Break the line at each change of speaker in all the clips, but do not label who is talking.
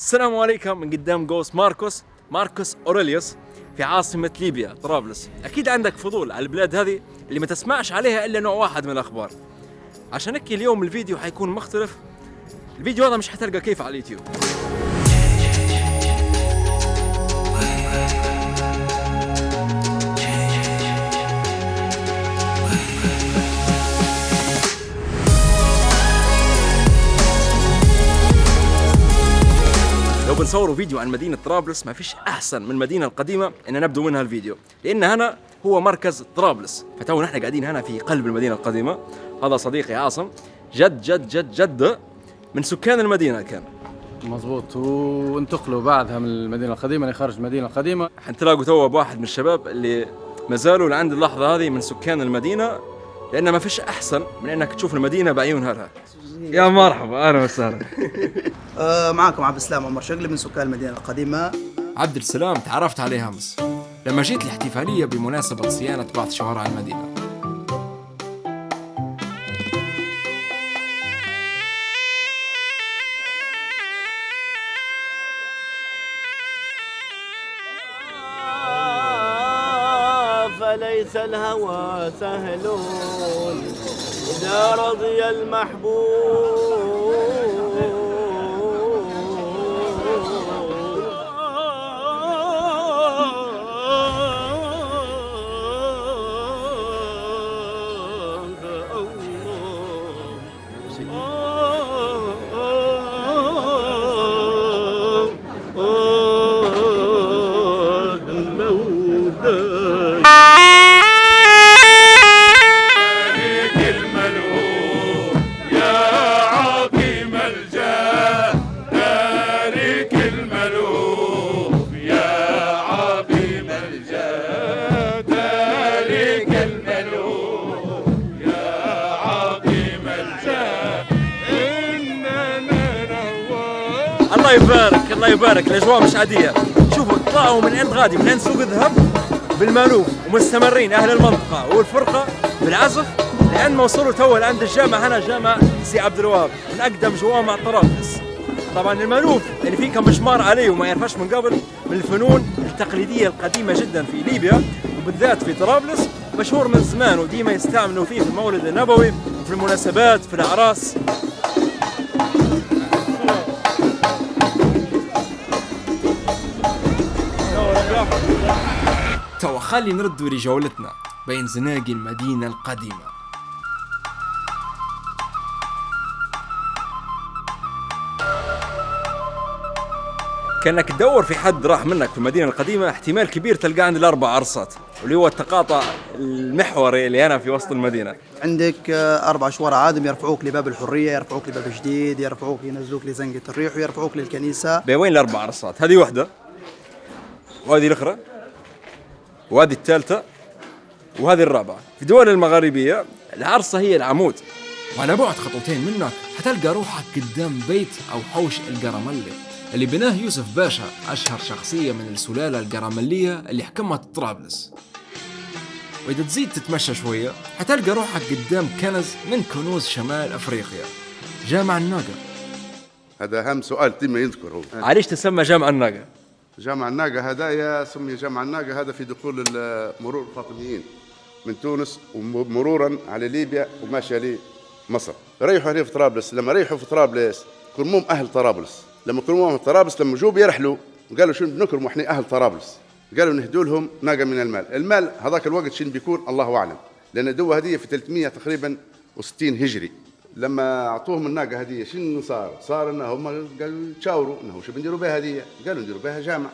السلام عليكم من قدام قوس ماركوس أوريليوس في عاصمة ليبيا طرابلس. أكيد عندك فضول على البلاد هذه اللي ما تسمعش عليها إلا نوع واحد من الأخبار. عشان هيك اليوم الفيديو حيكون مختلف. الفيديو هذا مش حتلقى كيف على اليوتيوب. لو بنصوروا فيديو عن مدينة طرابلس ما فيش أحسن من المدينة القديمة إن نبدو منها الفيديو، لأن هنا هو مركز طرابلس. فتو نحن قاعدين هنا في قلب المدينة القديمة. هذا صديقي عاصم، جد جد جد جد من سكان المدينة كان.
مظبوط، وانتقلوا بعدها من المدينة القديمة لخارج المدينة القديمة.
حنتلاقوا توا بواحد من الشباب اللي ما زالوا لعند اللحظة هذه من سكان المدينة، لأن ما فيش أحسن من إنك تشوف المدينة بعيونها لها. يا مرحبا، أهلا وسهلا.
معكم عبد السلام عمر شقلي من سكان المدينة القديمة.
عبد السلام تعرفت عليه أمس لما جيت الاحتفالية بمناسبة صيانة بعض شوارع المدينة.
فليس الهوى سهل إذا رضي المحبوب.
الله يبارك، الاجواء مش عاديه. شوفوا طلعوا من عند غادي، من عند سوق الذهب بالمانوف، ومستمرين اهل المنطقه والفرقه بالعزف لان ما وصلوا توا لعند الجامع. هنا جامع سي عبد الوهاب من اقدم جوامع طرابلس. طبعا المانوف اللي فيه كم مشمار عليه وما يعرفش من قبل، من الفنون التقليديه القديمه جدا في ليبيا وبالذات في طرابلس، مشهور من زمان وديما يستعملوا فيه في المولد النبوي وفي المناسبات في الاعراس. توا خلي نردوا لجولتنا بين زناقي المدينة القديمة. كأنك تدور في حد راح منك في المدينة القديمة، احتمال كبير تلقاه عند الأربع عرصات، واللي هو التقاطع المحوري اللي هنا في وسط المدينة.
عندك 4 شوارع عادم يرفعوك لباب الحرية، يرفعوك لباب جديد، يرفعوك ينزلوك لزنقة الريح، ويرفعوك للكنيسة.
بوين الأربع عرصات؟ هذه واحدة، وهذه الأخرى، وهذه الثالثة، وهذه الرابعة. في الدول المغاربية العرصة هي العمود، وعلى بعد خطوتين منك حتلقى روحك قدام بيت أو حوش القرملي اللي بناه يوسف باشا، أشهر شخصية من السلالة القرملية اللي حكمت طرابلس. وإذا تزيد تتمشى شوية حتلقى روحك قدام كنز من كنوز شمال أفريقيا، جامع الناقة.
هذا أهم سؤال تم يذكره.
علاش تسمى جامع الناقة؟
جامع الناقة هدايا سمي جامع الناقة هذا في دخول مرور الفاطميين من تونس ومرورا على ليبيا وماشي لمصر. ريحوا هنا في طرابلس. لما ريحوا في طرابلس كرموم أهل طرابلس. لما كرموهم أهل طرابلس لما جو بيرحلوا قالوا شنو بنكرموا احنا أهل طرابلس؟ قالوا نهدوا لهم ناقة من المال. المال هذاك الوقت شنو بيكون الله أعلم، لأن دوة هدية في 300 تقريبا و60 هجري. لما أعطوهم الناقة هدية شنو صار إنه هم قالوا تشاوروا إنه شو بنديروا بها هدية؟ قالوا نديروا بها جامع.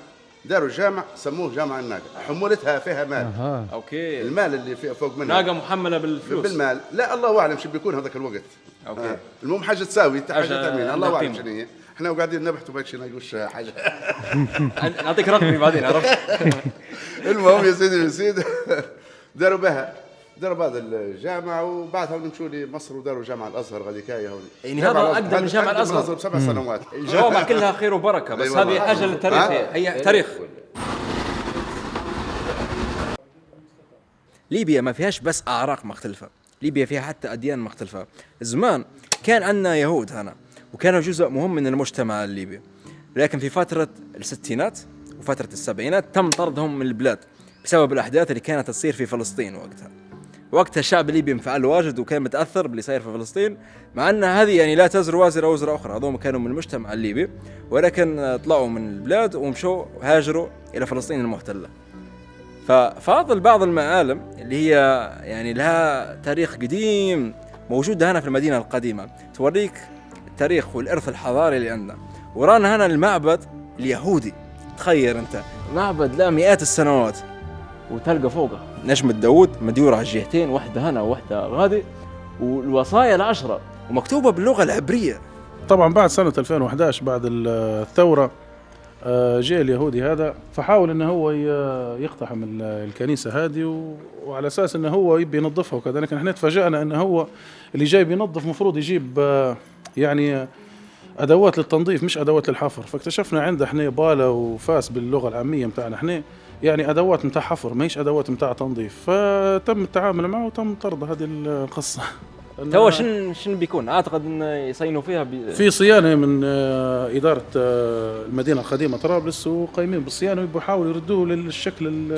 داروا الجامع سموه جامع الناقة. حمولتها فيها مال.
أوكي.
المال اللي فوق منها
ناقة محملة بالفلوس.
بالمال. لا الله أعلم شو بيكون هذاك الوقت.
أوكي.
المهم حاجة تساوي حاجة تأمين الله أعلم شنو هي. احنا قاعدين نبحثوا بهيك شيء ما يقولش حاجة.
نعطيك رقمي بعدين، عرفت؟
المهم يا سيدي داروا بها هذا الجامع وبعدها نمشوا لمصر وداروا الجامعة الأزهر غاديكاية هوني.
يعني هذا أقدم من جامع الأزهر
ب7 سنوات.
الجوامع كلها خير وبركة، بس هذه حاجة للتاريخ، هي تاريخ. ليبيا ما فيهاش بس أعراق مختلفة، ليبيا فيها حتى أديان مختلفة. زمان كان عندنا يهود هنا وكانوا جزء مهم من المجتمع الليبي. لكن في فترة الستينات وفترة السبعينات تم طردهم من البلاد بسبب الأحداث اللي كانت تصير في فلسطين وقتها الشعب الليبي انفعل واجد وكان متأثر باللي صاير في فلسطين، مع أن هذه يعني لا تزر وازرة وزر أخرى. هذول كانوا من المجتمع الليبي ولكن طلعوا من البلاد ومشوا هاجروا إلى فلسطين المحتلة. ففاضل بعض المعالم اللي هي يعني لها تاريخ قديم موجودة هنا في المدينة القديمة، توريك التاريخ والإرث الحضاري اللي عندنا. ورانا هنا المعبد اليهودي، تخيل أنت معبد له مئات السنوات، وتلقى فوقه نجمة داود مديورة على الجهتين، واحدة هنا وواحدة غادي، والوصايا ال10 ومكتوبة باللغة العبرية.
طبعا بعد سنة 2011 بعد الثورة جاء اليهودي هذا فحاول انه هو يقتحم الكنيسة هذه وعلى اساس انه هو يبي ينظفها وكذا، لكن احنا تفاجأنا انه هو اللي جاي بينظف مفروض يجيب يعني ادوات للتنظيف مش ادوات للحفر. فاكتشفنا عنده احنا باله وفاس باللغة العامية متاعنا احنا، يعني ادوات متاع حفر ماهيش ادوات متاع تنظيف. فتم التعامل معه وتم طرد هذه القصة.
تو شنو بيكون؟ اعتقد ان يصينوا فيها
في صيانه من اداره المدينه القديمه طرابلس، وقايمين بالصيانه ويحاولوا يردوه للشكل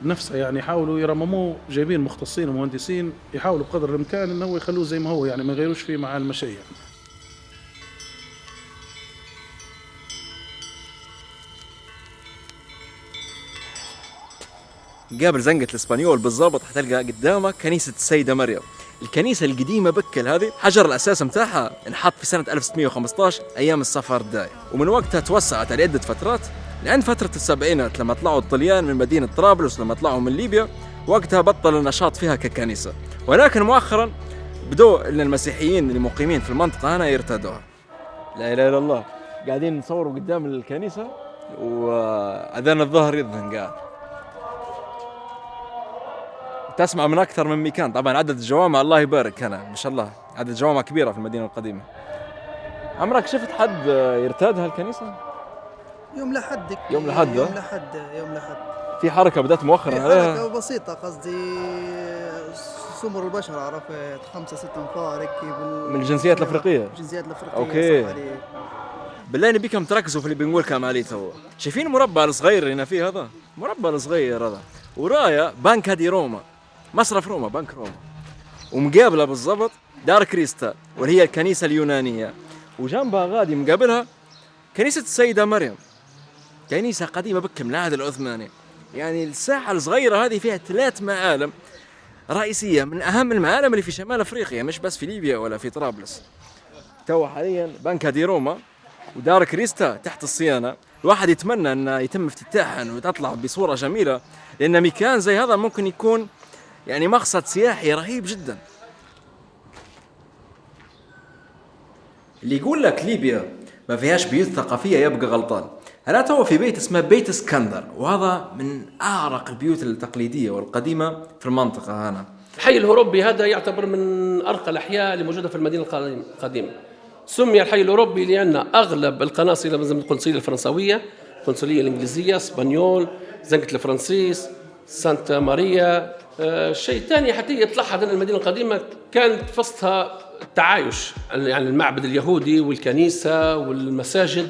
نفسه، يعني يحاولوا يرمموه، جايبين مختصين ومهندسين يحاولوا بقدر الامكان انه هو يخلوه زي ما هو، يعني ما يغيروش فيه مع المشية.
قابل زنقة الاسبانيول بالضبط حتلقى قدامك كنيسة السيدة مريم، الكنيسة القديمة بكل هذه. حجر الأساس متاعها انحط في سنة 1615 أيام الصفارداي، ومن وقتها توسعت على عدة فترات لعند فترة السبعينات لما طلعوا الطليان من مدينة طرابلس، لما طلعوا من ليبيا وقتها بطل النشاط فيها ككنيسة. ولكن مؤخرا بدوا إن المسيحيين اللي مقيمين في المنطقة هنا يرتادوها. لا إله إلا الله، قاعدين نصوروا قدام الكنيسة وأذان الظهر يذهن قاعد تسمع من أكثر من مكان. طبعا عدد الجوامع الله يبارك هنا ما شاء الله، عدد جوامع كبيرة في المدينة القديمة. عمرك شفت حد يرتاد هالكنيسة؟
يوم لحد
يوم لحد
يوم لحد
في حركة بدأت مؤخرا عليها،
حركة بسيطة قصدي سمر البشر، عرفت 5-6 أنفار
من الجنسيات الأفريقية. أوكي. بالله نبيكم تركزوا في اللي بنقول كام عليه تو. شايفين المربع الصغير اللي هنا فيه هذا؟ مربع الصغير هذا ورايا بنك دي روما، مصرف روما، بنك روما، ومقابلة بالضبط دار كريستا واللي هي الكنيسة اليونانية، وجنبها غادي مقابلها كنيسة السيدة مريم، كنيسة قديمة بكم من العهد العثماني. يعني الساحة الصغيرة هذه فيها 3 معالم رئيسية من أهم المعالم اللي في شمال أفريقيا، مش بس في ليبيا ولا في طرابلس. تو حاليا بنك دي روما ودار كريستا تحت الصيانة. الواحد يتمنى أن يتم افتتاحها وتطلع بصورة جميلة، لأن مكان زي هذا ممكن يكون يعني مقصد سياحي رهيب جدا. اللي يقول لك ليبيا ما فيهاش بيوت ثقافية يبقى غلطان. أنا تو في بيت اسمه بيت اسكندر، وهذا من أعرق البيوت التقليدية والقديمة في المنطقة هنا.
الحي الأوروبي هذا يعتبر من أرقى الأحياء اللي موجودة في المدينة القديمة. سمي الحي الأوروبي لأن أغلب القناصل مثل القنصلية الفرنسوية، القنصلية الإنجليزية، اسبانيول، زنقة الفرنسيس، سانتا ماريا. شيء ثاني حتى يتلاحظ أن المدينة القديمة كانت في وسطها التعايش، يعني المعبد اليهودي والكنيسة والمساجد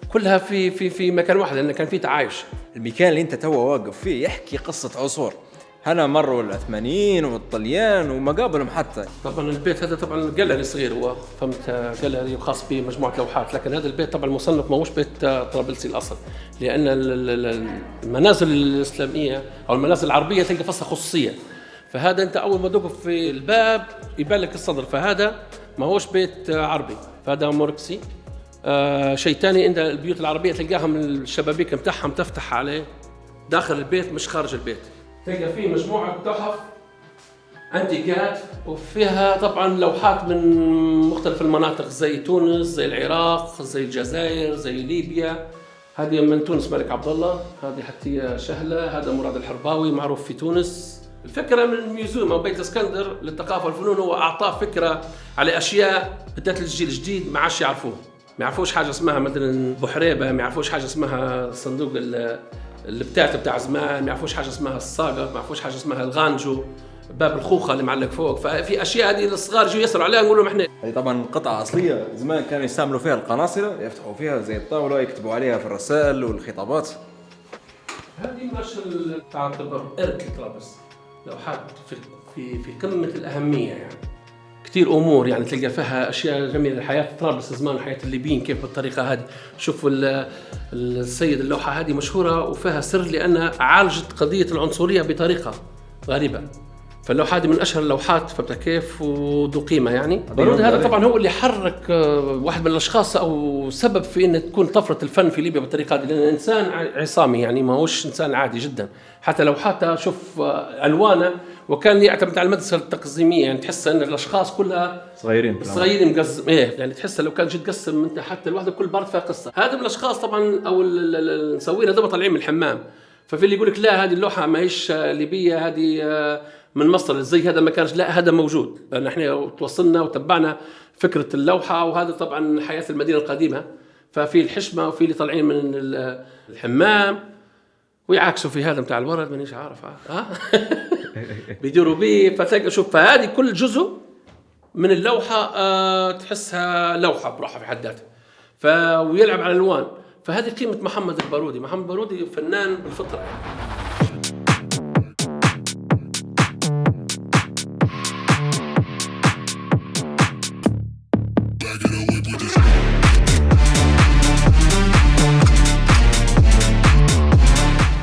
كلها في مكان واحد، لأن كان في تعايش.
المكان اللي أنت توا واقف فيه يحكي قصة عصور. هنا مروا العثمانيين والطليان ومقابلهم حتى.
طبعا البيت هذا طبعا جاليري صغير، هو فهمت جاليري خاص بمجموعة لوحات، لكن هذا البيت طبعا مصنف ما هوش بيت طرابلسي الأصل، لأن المنازل الإسلامية أو المنازل العربية تلقى فصلها خصوصية. فهذا أنت أول ما تدق في الباب يبان لك الصدر، فهذا ما هوش بيت عربي، فهذا موركسي. شيء ثاني عند البيوت العربية تلقاها من الشبابيك متاعهم تفتح عليه داخل البيت مش خارج البيت. تلقى فيه مجموعة تحف أنتيكات وفيها طبعا لوحات من مختلف المناطق زي تونس، زي العراق، زي الجزائر، زي ليبيا. هذه من تونس ملك عبد الله، هذه حتى شهلة، هذا مراد الحرباوي معروف في تونس. الفكرة من الميوزيوم أو بيت اسكندر للثقافة والفنون هو أعطاه فكرة على أشياء بدأت الجيل الجديد ما عادش يعرفوه، ما يعرفوش حاجة اسمها مثلا بحريبة، ما يعرفوش حاجة اسمها صندوق اللي بتاع زمان، ما يعرفوش حاجة اسمها الصاقة، ما يعرفوش حاجة اسمها الغانجو. باب الخوخه اللي معلق فوق. ففي اشياء هذه الصغار يجوا يسالوا عليها نقول لهم احنا
هذه طبعا قطعة أصلية، زمان كانوا يستعملوا فيها القناصلة، يفتحوا فيها زي الطاولة يكتبوا عليها في الرسائل والخطابات.
هذه مش بتاع ارك طرابلس، لوحات في قمه الاهميه يعني. كثير امور يعني تلقى فيها اشياء جميله. حياه طرابلس زمان وحياه الليبيين كيف بالطريقه هذه. شوفوا السيد، اللوحه هذه مشهوره وفيها سر لانها عالجت قضيه العنصريه بطريقه غريبه. فاللوحه هذه من اشهر اللوحات، فهمت كيف، وذو قيمه يعني. بارودي هذا طبعا هو اللي حرك واحد من الاشخاص او سبب في ان تكون طفره الفن في ليبيا بالطريقه هذه، لان انسان عصامي يعني ما هوش انسان عادي جدا. حتى لوحاته شوف الوانه، وكان يعتمد على المدرسه التقزيميه، يعني تحس ان الاشخاص كلها صغيرين مقزم يعني تحس لو كان جيت تقسم انت حتى الواحده كل بارت فيها قصه. هذا من الاشخاص طبعا او نسوينا دابا طالعين من الحمام. ففي اللي يقول لك لا هذه اللوحه ما هيش ليبيه، هذه من مصر زي هذا ما كانش، لا هذا موجود، لان احنا توصلنا وتبعنا فكره اللوحه. وهذا طبعا حياه المدينه القديمه، ففي الحشمه وفي اللي طالعين من الحمام ويعاكسوا في هذا بتاع الورد مانيش عارف بيديروا بيه. فتلقى شوف، فهذه كل جزء من اللوحه تحسها لوحه بروحها في حد ذاتها. ويلعب على الالوان. فهذه قيمه محمد البارودي. محمد البارودي فنان بالفطره.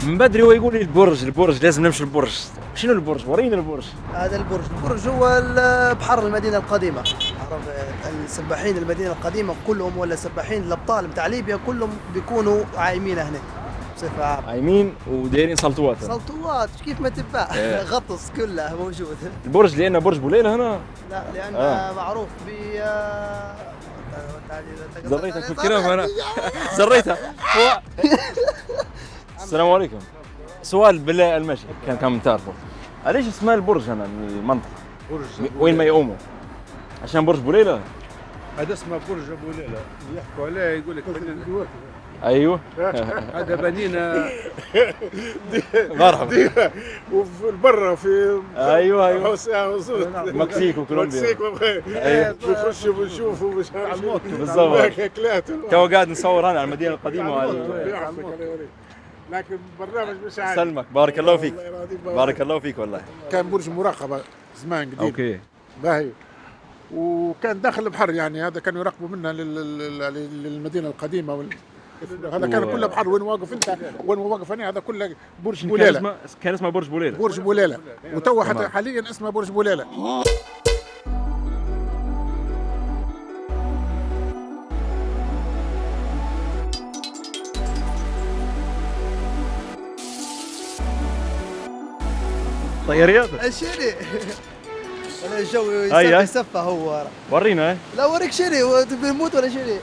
من بدري هو يقول لي البرج لازم نمشي البرج. شنو البرج؟ ورينا البرج.
هذا البرج هو بحر المدينة القديمة. السباحين المدينة القديمة كلهم ولا سباحين الأبطال بتاع ليبيا كلهم بيكونوا عايمين هنا بصفة عامة.
عايمين ودايرين سلطوات
كيف ما تباع غطس كلها موجود.
البرج لأنه برج بوليلة هنا؟
لا لأنه معروف ب
زريتك في الكلام أنا زريتها. السلام عليكم. سؤال بالله المشي كم تعرفوا ليش اسمه البرج هنا من المنطقة؟ برج وين ما يقوموا؟ عشان برج بوليلة؟
هذا اسمه برج بوليلة، يحكوا عليه يقول لك
ايوه
هذا بنينا
مرحبا
وفي برا في
ايوه مكسيك وكولومبيا
بنخشوا بنشوفوا مش عارف
بالضبط. تو قاعد نصور هنا على المدينة القديمة
لكن برنامج مش عادي.
سلمك، بارك الله فيك. بارك الله فيك والله.
كان برج مراقبة زمان قديم.
اوكي.
باهي. وكان داخل البحر يعني هذا كانوا يراقبوا منا للمدينة القديمة هذا كان كله بحر. وين واقف انت وين واقف انا هذا كله برج بوليلة.
كان اسمه برج بوليلة.
برج بوليلة وتو حتى حاليا اسمه برج بوليلة.
طياريات
شنو ولا الجو يسفى هو.
ورينا.
لا وريك شنو بنموت ولا شنو.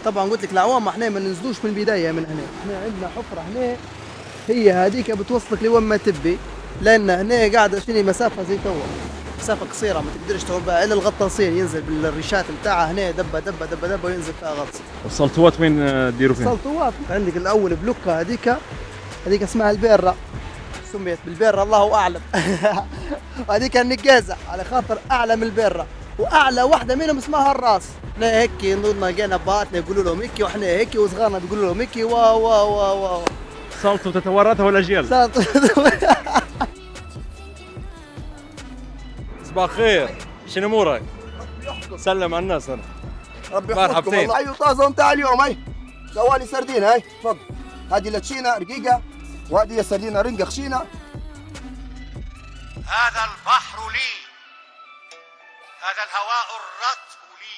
طبعا قلت لك العوام احنا ما ننزلوش من البدايه من هنا. احنا عندنا حفره هنا هي هذيك بتوصلك لوين ما تبي، لان هنا قاعده شنو مسافه زي توا مسافه قصيره ما تقدرش تعوم بها الا الغطاسين ينزل بالريشات بتاعها هنا دبه وينزل فيها غطس.
السلطوات وين تديروا فين؟
السلطوات عندك الاول بلوكه هذيك اسمها البيرة، سميت بالبيرة الله اعلم. هذيك النقازه على خاطر اعلى من البيرة، واعلى واحده منهم اسمها الراس. احنا هيك نضلنا جينا باتنا يقولوا لهم هيك واحنا هيك وصغارنا بيقولوا لهم هيك واو
سلطه تتوارثها الاجيال. صباح الخير، شنو امورك؟ سلم على الناس. انا
ربي يحفظكم والله. ايوه طازه نتاع اليوم هاي ثواني سردين هاي تفضل. هذه لتشينا رقيقه وهذه سردينه رنقه خشينه.
هذا البحر لي، هذا الهواء الرطب لي،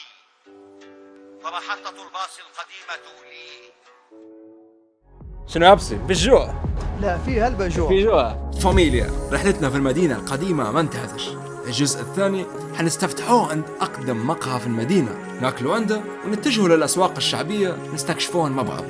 ومحطة الباص القديمة لي.
شنو أبسي؟ في الجوع؟
لا في هلبة جوع.
في جوع. فاميليا، رحلتنا في المدينة القديمة ما انتهتش. الجزء الثاني حنستفتحوه عند أقدم مقهى في المدينة، ناكلوا عنده ونتجهوا للأسواق الشعبية نستكشفوهن مع بعض.